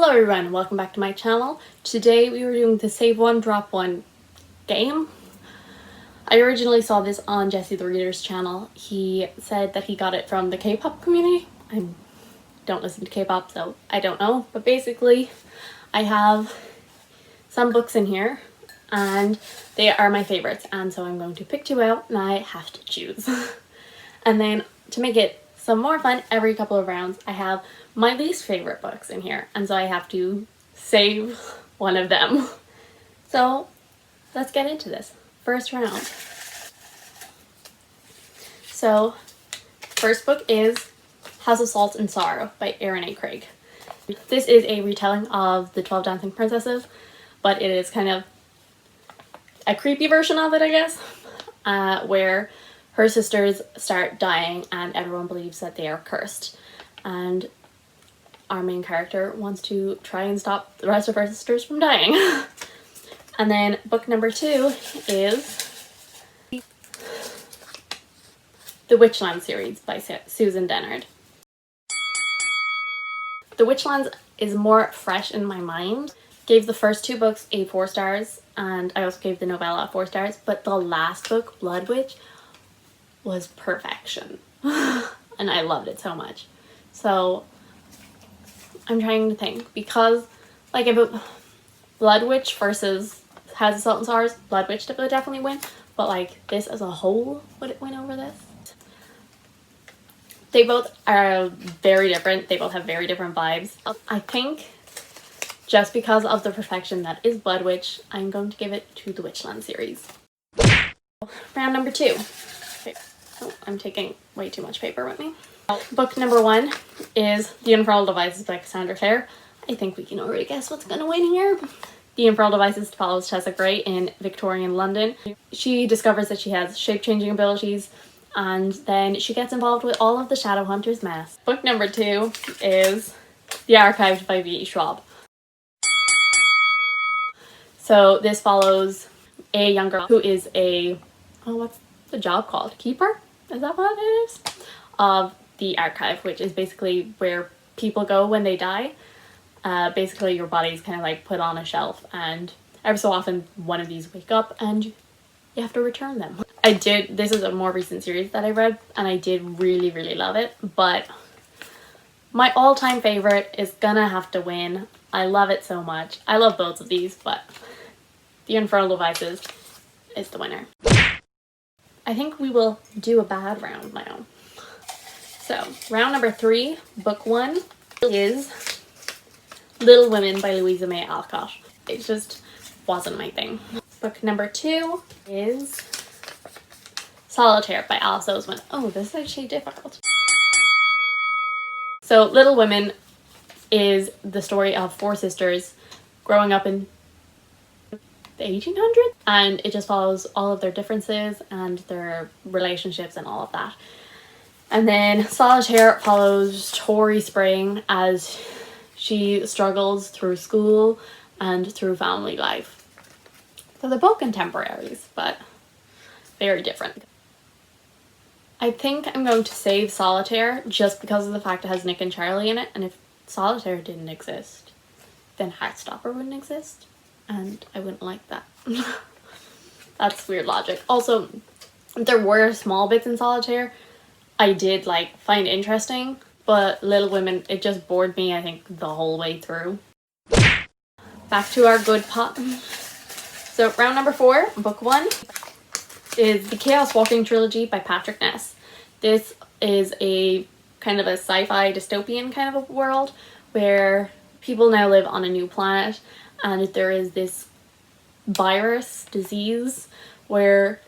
Hello everyone, welcome back to my channel. Today we were doing the Save One Drop One game. I originally saw this on Jesse the Reader's channel. He said that he got it from the K-pop community. I don't listen to K-pop, so I don't know. But basically, I have some books in here and they are my favorites. And so I'm going to pick two out and I have to choose. And then to make it some more fun, every couple of rounds I have my least favorite books in here, and so I have to save one of them. So let's get into this. First round. So first book is House of Salt and Sorrow by Erin A. Craig. This is a retelling of the 12 Dancing Princesses, but it is kind of a creepy version of it, I guess, where her sisters start dying and everyone believes that they are cursed. And our main character wants to try and stop the rest of her sisters from dying. And then book number 2 is the Witchlands Series by Susan Dennard. The Witchlands is more fresh in my mind. Gave the first 2 books a 4 stars, and I also gave the novella 4 stars, but the last book, Blood Witch, was perfection. And I loved it so much. So I'm trying to think, because like if Blood Witch versus House of Salt and Sorrow, Blood Witch would definitely win, but like this as a whole, would it win over this? They both are very different. They both have very different vibes. I think just because of the perfection that is Blood Witch, I'm going to give it to the Witchlands series. Round number 2. Oh, I'm taking way too much paper with me. Book number 1 is The Infernal Devices by Cassandra Clare. I think we can already guess what's going to win here. The Infernal Devices follows Tessa Gray in Victorian London. She discovers that she has shape-changing abilities, and then she gets involved with all of the Shadowhunters' mess. Book number 2 is The Archived by V. Schwab. So this follows a young girl who is a, what's the job called? Keeper? Is that what it is? Of the archive, which is basically where people go when they die. Basically your body's kind of like put on a shelf, and every so often one of these wake up and you have to return them. This is a more recent series that I read and I did really love it, but my all-time favorite is gonna have to win. I love it so much. I love both of these, but The Infernal Devices is the winner. I think we will do a bad round now. So, round number 3, book 1 is Little Women by Louisa May Alcott. It just wasn't my thing. Book number 2 is Solitaire by Alice Oseman. Oh, this is actually difficult. So, Little Women is the story of 4 sisters growing up in the 1800s, and it just follows all of their differences and their relationships and all of that. And then Solitaire follows Tori Spring as she struggles through school and through family life. So they're both contemporaries, but very different. I think I'm going to save Solitaire just because of the fact it has Nick and Charlie in it, and if Solitaire didn't exist, then Heartstopper wouldn't exist, and I wouldn't like that. That's weird logic. Also, there were small bits in Solitaire I did like find interesting, but Little Women, it just bored me, I think, the whole way through. Back to our good pot. So round number 4, book 1 is the Chaos Walking Trilogy by Patrick Ness. This is a kind of a sci-fi dystopian kind of a world where people now live on a new planet, and there is this virus disease where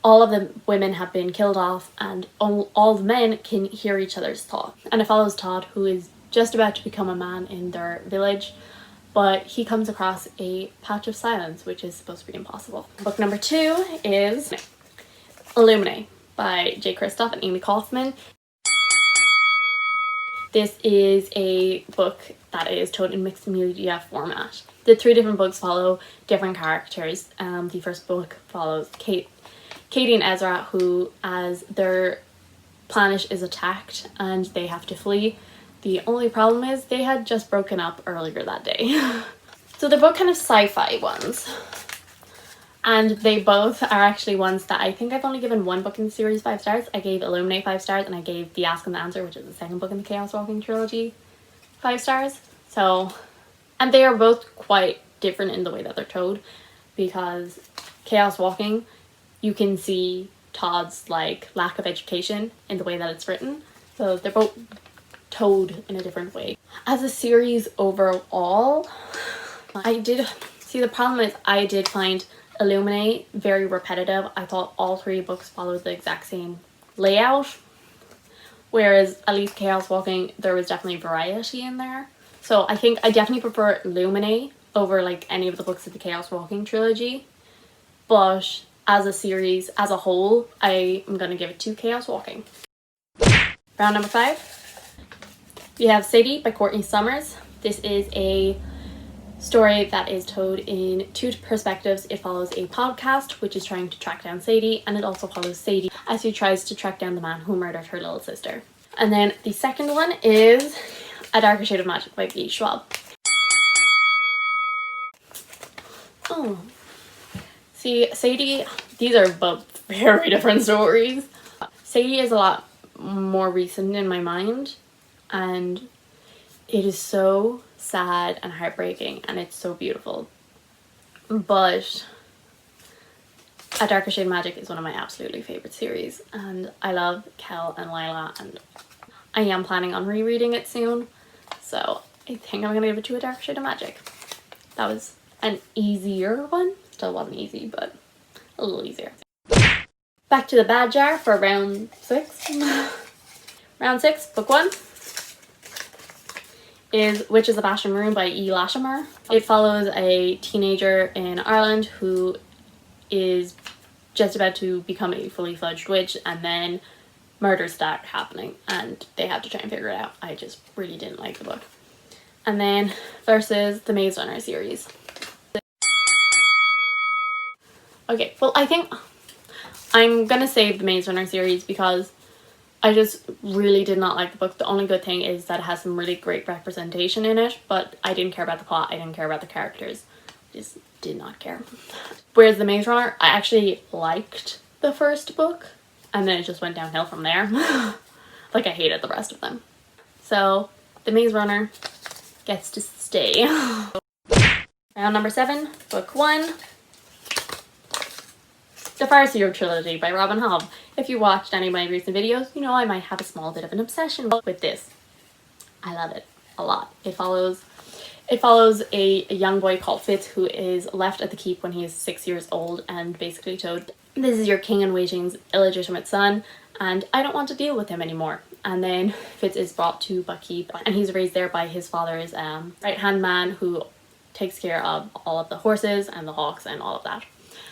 all of the women have been killed off and all the men can hear each other's thoughts. And it follows Todd, who is just about to become a man in their village, but he comes across a patch of silence, which is supposed to be impossible. Book number 2 is Illuminae by J. Kristoff and Amy Kaufman. This is a book that is told in mixed media format. The 3 different books follow different characters. The first book follows Katie and Ezra, who, as their planet is attacked and they have to flee, The only problem is they had just broken up earlier that day. So they're both kind of sci-fi ones. And they both are actually ones that I think I've only given one book in the series 5 stars. I gave Illuminae 5 stars, and I gave The Ask and the Answer, which is the second book in the Chaos Walking trilogy, 5 stars. So, and they are both quite different in the way that they're told, because Chaos Walking, you can see Todd's like lack of education in the way that it's written. So they're both told in a different way. As a series overall, I did see the problem is I did find Illuminae very repetitive. I thought all 3 books followed the exact same layout, whereas at least Chaos Walking, there was definitely variety in there. So I think I definitely prefer Illuminae over like any of the books of the Chaos Walking trilogy, but as a series as a whole, I am going to give it to Chaos Walking. Round number 5, we have Sadie by Courtney Summers. This is a story that is told in 2 perspectives. It follows a podcast which is trying to track down Sadie, and it also follows Sadie as she tries to track down the man who murdered her little sister. And then the second one is A Darker Shade of Magic by B. Schwab. Oh, see, Sadie, these are both very different stories. Sadie is a lot more recent in my mind, and it is so sad and heartbreaking, and it's so beautiful. But A Darker Shade of Magic is one of my absolutely favorite series, and I love Kel and Lila, and I am planning on rereading it soon, so I think I'm gonna give it to A Darker Shade of Magic. That was an easier one. Still wasn't easy, but a little easier. Back to the bad jar for round 6. Round 6, book 1 is Witches of Asham Room by E. Latimer. It follows a teenager in Ireland who is just about to become a fully fledged witch, and then murders start happening and they have to try and figure it out. I just really didn't like the book. And then versus the Maze Runner series. Okay, well, I think I'm gonna save the Maze Runner series because I just really did not like the book. The only good thing is that it has some really great representation in it, but I didn't care about the plot, I didn't care about the characters. Just did not care. Whereas the Maze Runner, I actually liked the first book, and then it just went downhill from there. Like, I hated the rest of them. So the Maze Runner gets to stay. Round number 7, book 1. The Farseer Trilogy by Robin Hobb. If you watched any of my recent videos, you know I might have a small bit of an obsession with this. I love it a lot. It follows a young boy called Fitz who is left at the keep when he is 6 years old and basically told, this is your king in waiting's illegitimate son and I don't want to deal with him anymore. And then Fitz is brought to Buckkeep and he's raised there by his father's right-hand man who takes care of all of the horses and the hawks and all of that.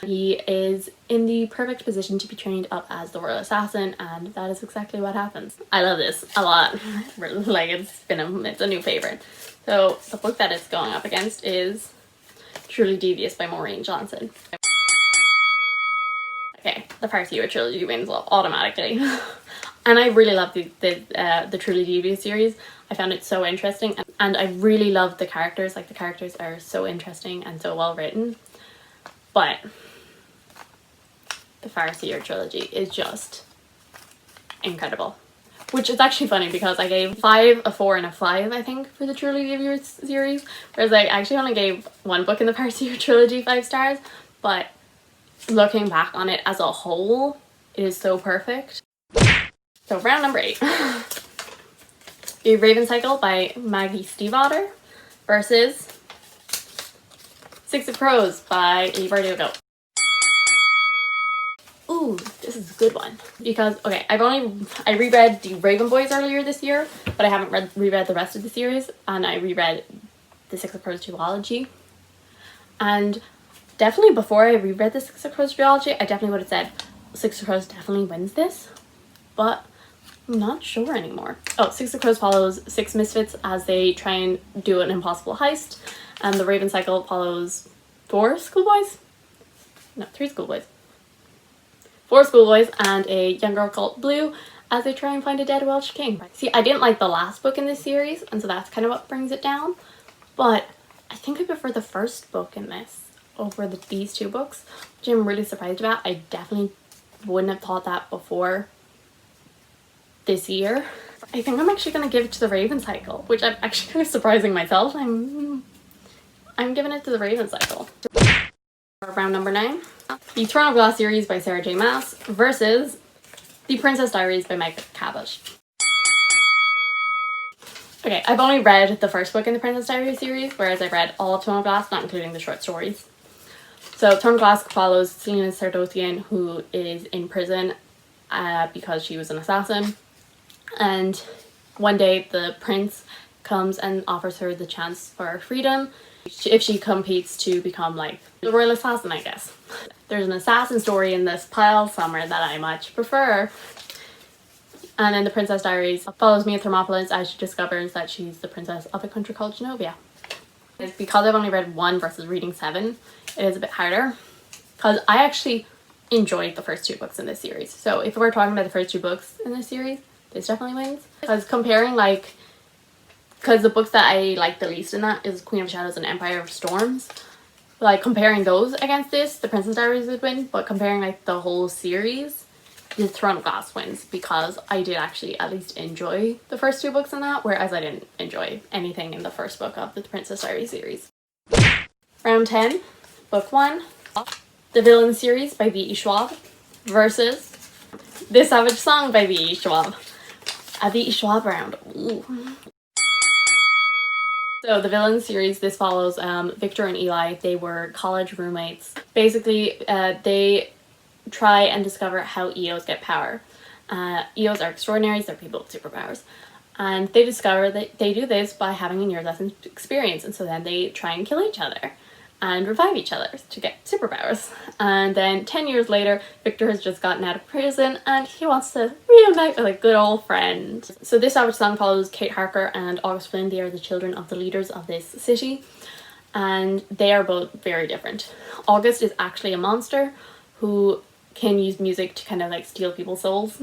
He is in the perfect position to be trained up as the royal assassin, and that is exactly what happens. I love this a lot. Like, it's a new favorite. So the book that it's going up against is Truly Devious by Maureen Johnson. Okay, the Farseer Trilogy wins automatically. And I really love the Truly Devious series. I found it so interesting, and I really love the characters. Like, the characters are so interesting and so well written. But the Farseer Trilogy is just incredible. Which is actually funny because I gave 5, a 4, and a 5, I think, for the Truly Devious series. Whereas I actually only gave one book in the Farseer Trilogy 5 stars. But looking back on it as a whole, it is so perfect. So round number 8. The Raven Cycle by Maggie Stiefvater versus Six of Crows by Lee Bardugo. Ooh, this is a good one because, okay, I reread the Raven Boys earlier this year, but I haven't reread the rest of the series, and I reread the Six of Crows duology. And definitely before I reread the Six of Crows duology, I definitely would have said Six of Crows definitely wins this, but I'm not sure anymore. Oh, Six of Crows follows 6 misfits as they try and do an impossible heist, and the Raven Cycle follows 4 schoolboys? No, 3 schoolboys. 4 schoolboys and a young girl called Blue as they try and find a dead Welsh king. See, I didn't like the last book in this series, and so that's kind of what brings it down, but I think I prefer the first book in this over these two books, which I'm really surprised about. I definitely wouldn't have thought that before this year. I think I'm actually going to give it to the Raven Cycle, which I'm actually kind of surprising myself. I'm giving it to the Raven Cycle. Round number 9. The Throne of Glass series by Sarah J Maas versus the Princess Diaries by Meg Cabot. Okay, I've only read the first book in the Princess Diaries series, whereas I read all of Throne of Glass, not including the short stories. So Throne of Glass follows Selena Sardothian, who is in prison because she was an assassin. And one day the prince comes and offers her the chance for freedom if she competes to become like the royal assassin, I guess. There's an assassin story in this pile somewhere that I much prefer. And then the Princess Diaries follows Mia Thermopolis as she discovers that she's the princess of a country called Genovia. It's because I've only read 1 versus reading 7, it is a bit harder. Because I actually enjoyed the first 2 books in this series. So if we're talking about the first 2 books in this series, this definitely wins. Because comparing because the books that I like the least in that is Queen of Shadows and Empire of Storms. Like comparing those against this, the Princess Diaries would win. But comparing like the whole series, the Throne of Glass wins, because I did actually at least enjoy the first 2 books in that, whereas I didn't enjoy anything in the first book of the Princess Diaries series. Round 10, Book 1, The Villain Series by V.E. Schwab versus The Savage Song by V.E. Schwab. A V.E. Schwab round. Ooh. So the Villain Series, this follows Victor and Eli. They were college roommates. Basically, they try and discover how EOs get power. EOs are extraordinaries, they're people with superpowers. And they discover that they do this by having a near-death experience, and so then they try and kill each other and revive each other to get superpowers. And then 10 years later, Victor has just gotten out of prison and he wants to reunite with a good old friend. So this Savage Song follows Kate Harker and August Flynn. They are the children of the leaders of this city, and they are both very different. August is actually a monster who can use music to kind of like steal people's souls.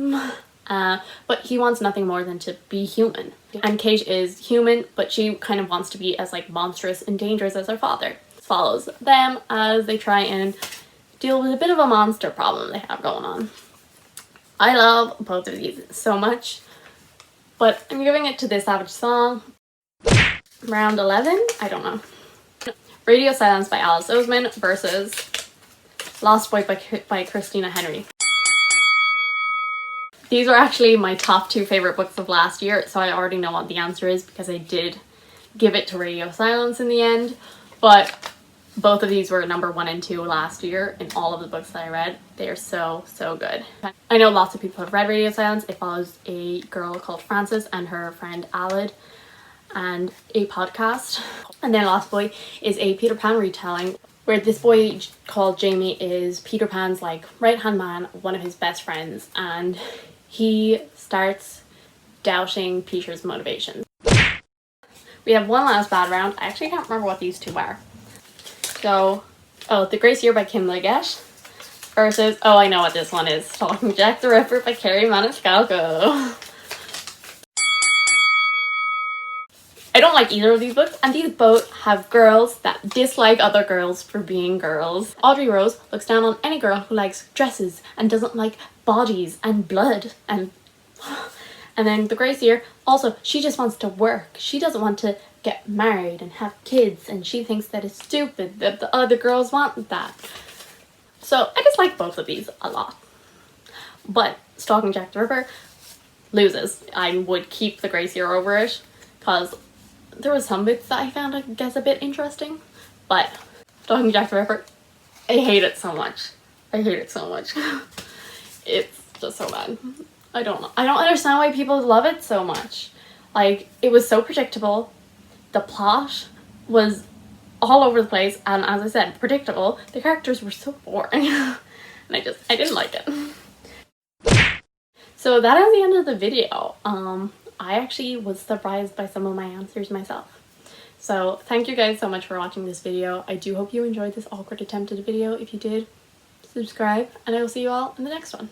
But he wants nothing more than to be human. And Kate is human, but she kind of wants to be as like monstrous and dangerous as her father. Follows them as they try and deal with a bit of a monster problem they have going on. I love both of these so much, but I'm giving it to this Savage Song. Round 11, I don't know. Radio Silence by Alice Oseman versus Lost Voip by Christina Henry. These were actually my top 2 favorite books of last year, so I already know what the answer is because I did give it to Radio Silence in the end, but both of these were number 1 and 2 last year in all of the books that I read. They are so, so good. I know lots of people have read Radio Silence. It follows a girl called Frances and her friend Alid and a podcast. And then Lost Boy is a Peter Pan retelling where this boy called Jamie is Peter Pan's like right-hand man, one of his best friends, and he starts doubting Peter's motivations. We have one last bad round. I actually can't remember what these 2 are. So, The Grace Year by Kim Legesh versus, I know what this one is, Stalking Jack the Ripper by Carrie Maniscalco. I don't like either of these books, and these both have girls that dislike other girls for being girls. Audrey Rose looks down on any girl who likes dresses and doesn't like bodies and blood and then The Grace Year, also, she just wants to work. She doesn't want to get married and have kids, and she thinks that it's stupid that the other girls want that. So I dislike both of these a lot. But Stalking Jack the Ripper loses. I would keep The Grace Year over it because there was some bits that I found, I guess, a bit interesting. But Stalking Jack the Ripper, I hate it so much. I hate it so much. It's just so bad. I don't know. I don't understand why people love it so much. Like, it was so predictable. The plot was all over the place, and as I said, predictable. The characters were so boring. And I didn't like it. So that is the end of the video. I actually was surprised by some of my answers myself. So thank you guys so much for watching this video. I do hope you enjoyed this awkward attempt at a video. If you did, subscribe, and I will see you all in the next one.